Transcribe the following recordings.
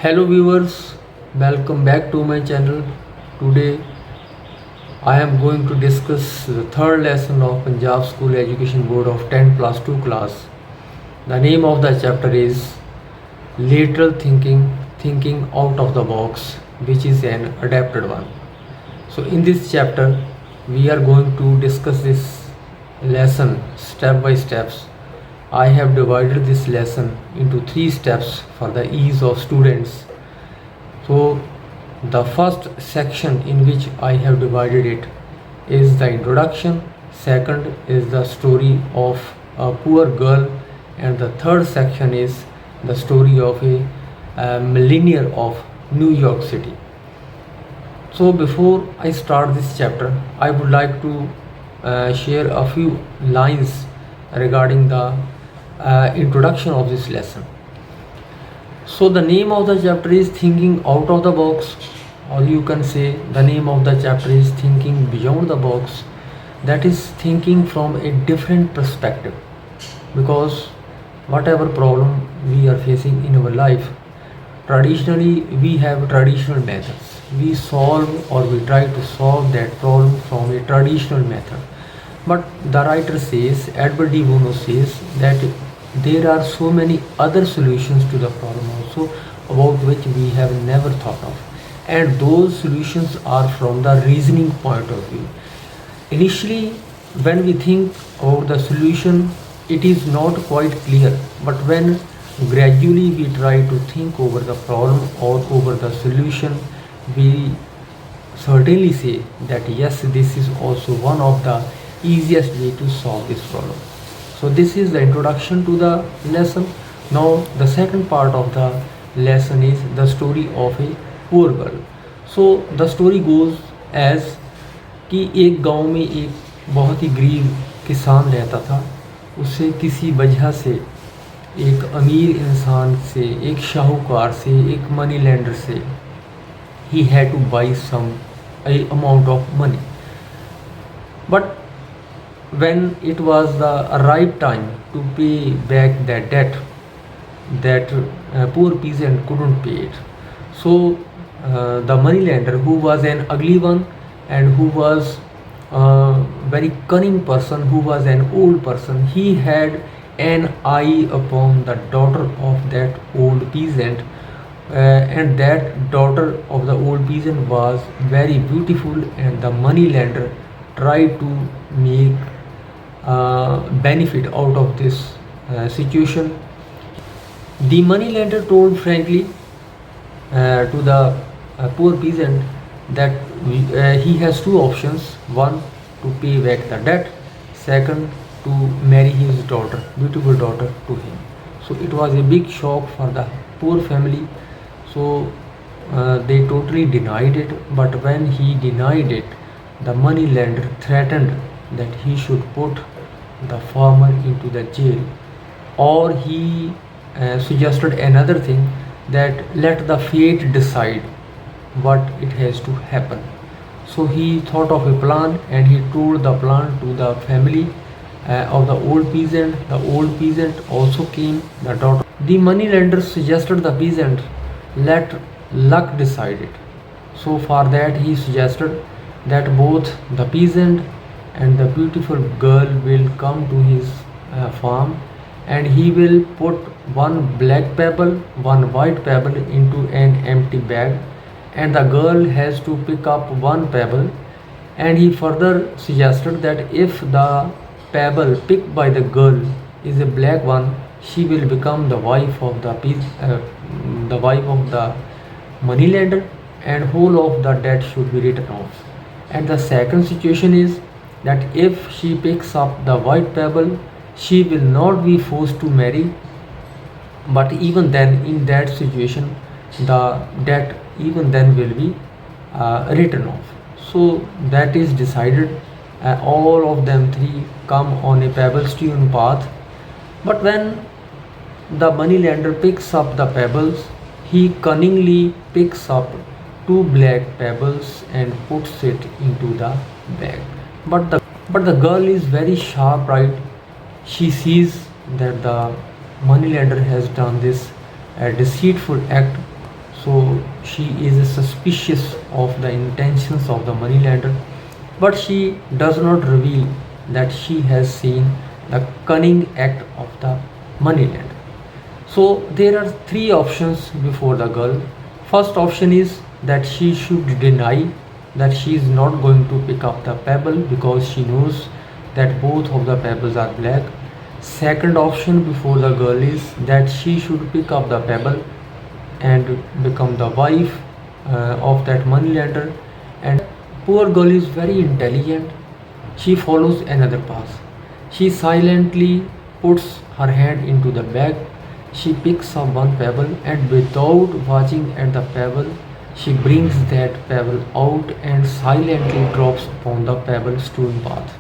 Hello viewers, welcome back to my channel. Today I am going to discuss the third lesson of Punjab School Education Board of 10 plus 2 class. The name of the chapter is Lateral Thinking Out of the Box, which is an adapted one. So in this chapter we are going to discuss this lesson step by steps. I have divided this lesson into 3 steps for the ease of students. So the first section in which I have divided it is the introduction, second is the story of a poor girl, and the third section is the story of a millionaire of New York City. So before I start this chapter, I would like to share a few lines regarding the introduction of this lesson. So the name of the chapter is Thinking Out of the Box, or you can say the name of the chapter is Thinking Beyond the Box. That is thinking from a different perspective, because whatever problem we are facing in our life, traditionally we have traditional methods. We solve or we try to solve that problem from a traditional method. But the writer says, Edward D. Bono says, that there are so many other solutions to the problem also about which we have never thought of, and those solutions are from the reasoning point of view. Initially, when we think about the solution, it is not quite clear, but when gradually we try to think over the problem or over the solution, we certainly say that yes, this is also one of the easiest way to solve this problem. So this is the introduction to the lesson. Now the second part of the lesson is the story of a poor girl. So the story goes as कि एक गांव में एक बहुत ही गरीब किसान रहता था. उसे किसी वजह से एक अमीर इंसान से, एक शाहूकार से, एक मनी लेंडर से he had to buy some amount of money. But when it was the right time to pay back that debt, that poor peasant couldn't pay it. So the moneylender, who was an ugly one and who was a very cunning person, who was an old person, he had an eye upon the daughter of that old peasant, and that daughter of the old peasant was very beautiful, and the moneylender tried to make benefit out of this situation. The moneylender told frankly to the poor peasant that he has two options: one, to pay back the debt; second, to marry his daughter, beautiful daughter, to him. So it was a big shock for the poor family. So they totally denied it. But when he denied it, the moneylender threatened that he should put the farmer into the jail, or he suggested another thing, that let the fate decide what it has to happen. So he thought of a plan and he told the plan to the family of the old peasant. The old peasant also came, the daughter. The moneylender suggested the peasant, let luck decide it. So for that he suggested that both the peasant and the beautiful girl will come to his farm, and he will put one black pebble, one white pebble into an empty bag, and the girl has to pick up one pebble. And he further suggested that if the pebble picked by the girl is a black one, she will become the wife of the moneylender, and whole of the debt should be written off. And the second situation is that if she picks up the white pebble, she will not be forced to marry, but even then, in that situation, the debt even then will be written off. So that is decided. All of them three come on a pebble-strewn path. But when the moneylender picks up the pebbles, he cunningly picks up two black pebbles and puts it into the bag. But the girl is very sharp, right? She sees that the moneylender has done this deceitful act. So she is suspicious of the intentions of the moneylender, but she does not reveal that she has seen the cunning act of the moneylender. So there are three options before the girl. First option is that she should deny that she is not going to pick up the pebble because she knows that both of the pebbles are black. Second option before the girl is that she should pick up the pebble and become the wife of that moneylender. And poor girl is very intelligent. She follows another path. She silently puts her hand into the bag. She picks up one pebble and without watching at the pebble, she brings that pebble out and silently drops upon the pebble strewn path.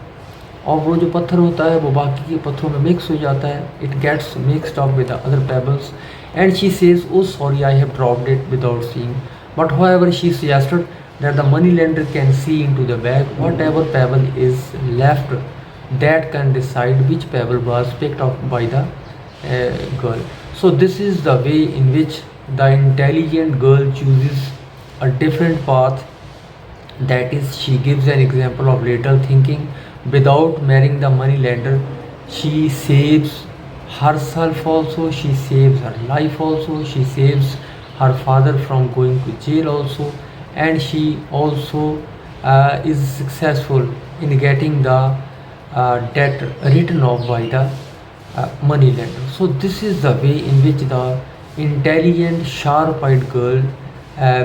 और वो जो पत्थर होता है वो बाकी के पत्थरों में मिक्स हो जाता है. It gets mixed up with the other pebbles and she says oh sorry I have dropped it without seeing. But however she suggested that the money lender can see into the bag whatever pebble is left, that can decide which pebble was picked up by the girl. So this is the way in which the intelligent girl chooses a different path. That is, she gives an example of lateral thinking. Without marrying the money lender, she saves herself also, she saves her life also, she saves her father from going to jail also, and she also is successful in getting the debt written off by the money lender. So this is the way in which the intelligent, sharp-eyed girl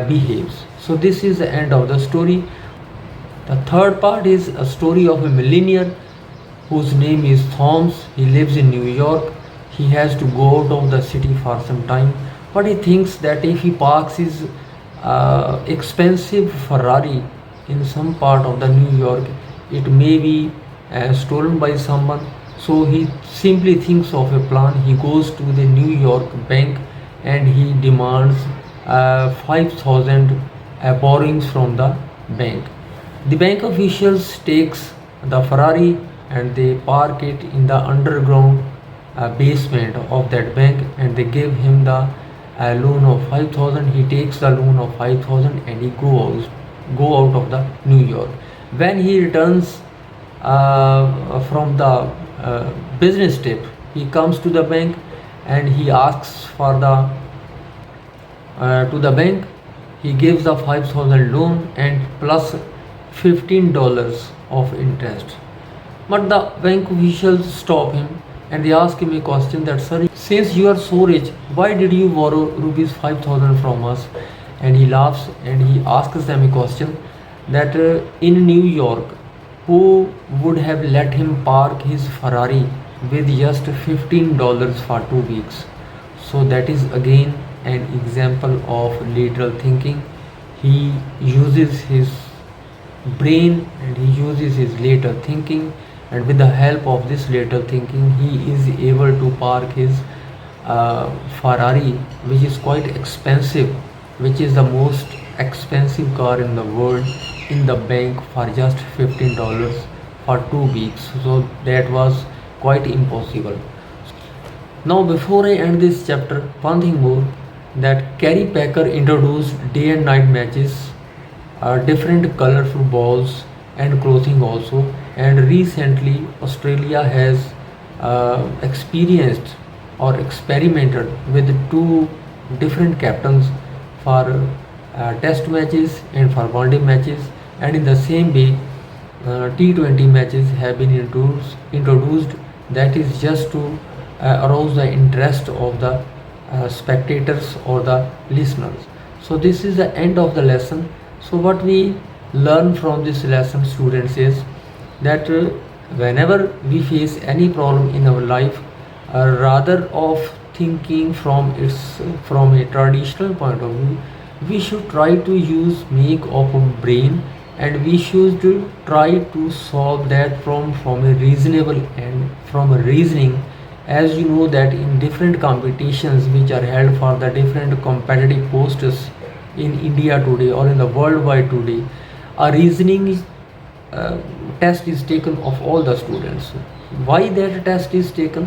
behaves. So this is the end of the story. The third part is a story of a millionaire whose name is Thomas. He lives in New York. He has to go out of the city for some time, but he thinks that if he parks his expensive Ferrari in some part of the New York, it may be stolen by someone. So he simply thinks of a plan. He goes to the New York bank and he demands 5,000 borrowings from the bank. The bank officials takes the Ferrari and they park it in the underground basement of that bank, and they give him the loan of 5,000. He takes the loan of 5,000 and he go out of the New York. When he returns from the business trip, he comes to the bank and he asks for the to the bank. He gives the 5,000 loan and plus $15 of interest. But the bank officials stop him and they ask him a question that, sir, since you are so rich, why did you borrow rupees 5,000 from us? And he laughs and he asks them a question that in New York, who would have let him park his Ferrari with just $15 for 2 weeks? So that is again an example of lateral thinking. He uses his brain and he uses his lateral thinking, and with the help of this lateral thinking he is able to park his Ferrari, which is quite expensive, which is the most expensive car in the world, in the bank for just $15 for 2 weeks. So that was quite impossible. Now before I end this chapter, one thing more, that Kerry Packer introduced day and night matches, different colorful balls and clothing also, and recently Australia has experienced or experimented with two different captains for test matches and for one day matches, and in the same way T20 matches have been introduced, that is just to arouse the interest of the spectators or the listeners. So this is the end of the lesson. So what we learn from this lesson, students, is that whenever we face any problem in our life, rather of thinking from a traditional point of view, we should try to make of our brain, and we should try to solve that from a reasonable and from a reasoning. As you know that in different competitions which are held for the different competitive posts in India today or in the worldwide today, a reasoning test is taken of all the students. Why that test is taken?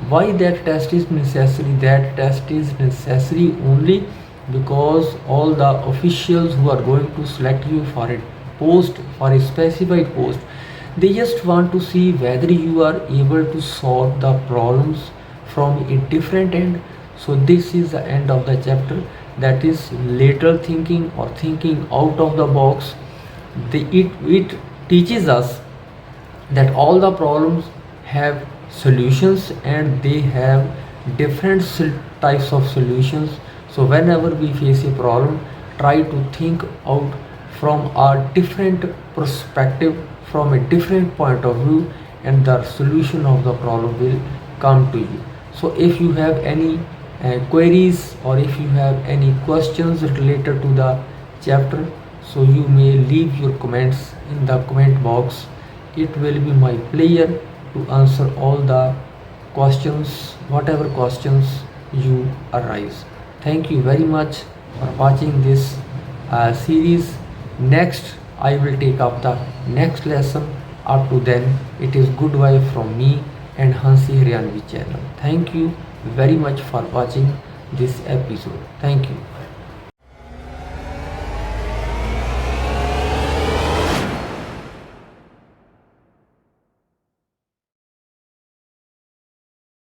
Why that test is necessary? That test is necessary only because all the officials who are going to select you for a post, for a specified post, they just want to see whether you are able to solve the problems from a different end. So this is the end of the chapter, that is lateral thinking or thinking out of the box. It teaches us that all the problems have solutions and they have different types of solutions. So whenever we face a problem, try to think out from a different perspective, from a different point of view, and the solution of the problem will come to you. So if you have any queries, or if you have any questions related to the chapter, so you may leave your comments in the comment box. It will be my pleasure to answer all the questions, whatever questions you arise. Thank you very much for watching this series. Next, I will take up the next lesson. Up to then, it is goodbye from me and Hansi Harianvi channel. Thank you very much for watching this episode. Thank you.